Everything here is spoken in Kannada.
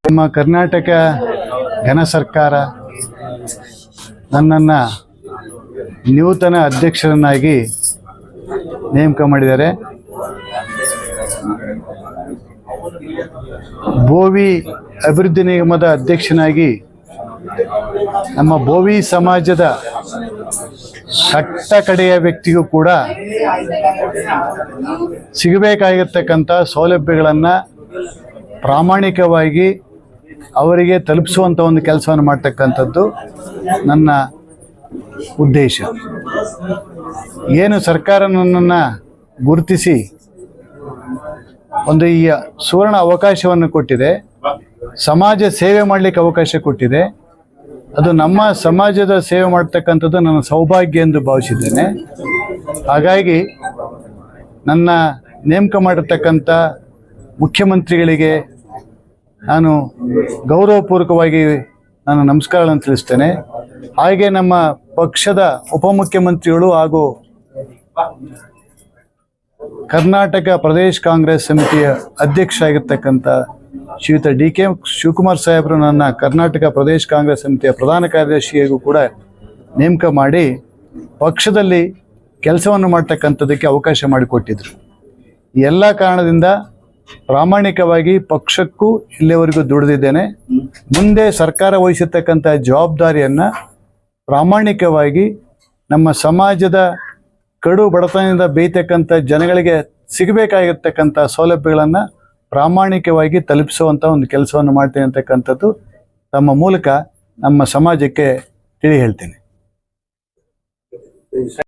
ನಮ್ಮ ಕರ್ನಾಟಕ ಘನ ಸರ್ಕಾರ ನನ್ನನ್ನು ನೂತನ ಅಧ್ಯಕ್ಷರನ್ನಾಗಿ ನೇಮಕ ಮಾಡಿದ್ದಾರೆ. ಬೋವಿ ಅಭಿವೃದ್ಧಿ ನಿಗಮದ ಅಧ್ಯಕ್ಷನಾಗಿ ನಮ್ಮ ಬೋವಿ ಸಮಾಜದ ಕಟ್ಟ ಕಡೆಯ ವ್ಯಕ್ತಿಗೂ ಕೂಡ ಸಿಗಬೇಕಾಗಿರ್ತಕ್ಕಂಥ ಸೌಲಭ್ಯಗಳನ್ನು ಪ್ರಾಮಾಣಿಕವಾಗಿ ಅವರಿಗೆ ತಲುಪಿಸುವಂಥ ಒಂದು ಕೆಲಸವನ್ನು ಮಾಡ್ತಕ್ಕಂಥದ್ದು ನನ್ನ ಉದ್ದೇಶ. ಏನು ಸರ್ಕಾರ ನನ್ನನ್ನು ಗುರುತಿಸಿ ಒಂದು ಈ ಸುವರ್ಣ ಅವಕಾಶವನ್ನು ಕೊಟ್ಟಿದೆ, ಸಮಾಜ ಸೇವೆ ಮಾಡಲಿಕ್ಕೆ ಅವಕಾಶ ಕೊಟ್ಟಿದೆ. ಅದು ನಮ್ಮ ಸಮಾಜದ ಸೇವೆ ಮಾಡ್ತಕ್ಕಂಥದ್ದು ನನ್ನ ಸೌಭಾಗ್ಯ ಎಂದು ಭಾವಿಸಿದ್ದೇನೆ. ಹಾಗಾಗಿ ನನ್ನ ನೇಮಕ ಮಾಡಿರ್ತಕ್ಕಂಥ ಮುಖ್ಯಮಂತ್ರಿಗಳಿಗೆ ನಾನು ಗೌರವಪೂರ್ವಕವಾಗಿ ನಾನು ನಮಸ್ಕಾರಗಳನ್ನು ತಿಳಿಸ್ತೇನೆ. ಹಾಗೆ ನಮ್ಮ ಪಕ್ಷದ ಉಪಮುಖ್ಯಮಂತ್ರಿಗಳು ಹಾಗೂ ಕರ್ನಾಟಕ ಪ್ರದೇಶ ಕಾಂಗ್ರೆಸ್ ಸಮಿತಿಯ ಅಧ್ಯಕ್ಷ ಆಗಿರ್ತಕ್ಕಂಥ ಶ್ರೀಯುತ ಡಿ.ಕೆ. ಶಿವಕುಮಾರ್ ಸಾಹೇಬರು ನನ್ನ ಕರ್ನಾಟಕ ಪ್ರದೇಶ ಕಾಂಗ್ರೆಸ್ ಸಮಿತಿಯ ಪ್ರಧಾನ ಕಾರ್ಯದರ್ಶಿಯಾಗೂ ಕೂಡ ನೇಮಕ ಮಾಡಿ ಪಕ್ಷದಲ್ಲಿ ಕೆಲಸವನ್ನು ಮಾಡ್ತಕ್ಕಂಥದ್ದಕ್ಕೆ ಅವಕಾಶ ಮಾಡಿಕೊಟ್ಟಿದ್ರು. ಎಲ್ಲ ಕಾರಣದಿಂದ ಪ್ರಾಮಾಣಿಕವಾಗಿ ಪಕ್ಷಕ್ಕೂ ಇಲ್ಲಿವರೆಗೂ ದುಡಿದಿದ್ದೇನೆ. ಮುಂದೆ ಸರ್ಕಾರ ವಹಿಸಿರ್ತಕ್ಕಂಥ ಜವಾಬ್ದಾರಿಯನ್ನು ಪ್ರಾಮಾಣಿಕವಾಗಿ ನಮ್ಮ ಸಮಾಜದ ಕಡು ಬಡತನದಿಂದ ಬೇಯ್ತಕ್ಕಂಥ ಜನಗಳಿಗೆ ಸಿಗಬೇಕಾಗಿರ್ತಕ್ಕಂಥ ಸೌಲಭ್ಯಗಳನ್ನು ಪ್ರಾಮಾಣಿಕವಾಗಿ ತಲುಪಿಸುವಂಥ ಒಂದು ಕೆಲಸವನ್ನು ಮಾಡ್ತೀನಿ ಅಂತಕ್ಕಂಥದ್ದು ತಮ್ಮ ಮೂಲಕ ನಮ್ಮ ಸಮಾಜಕ್ಕೆ ತಿಳಿ ಹೇಳ್ತೇನೆ.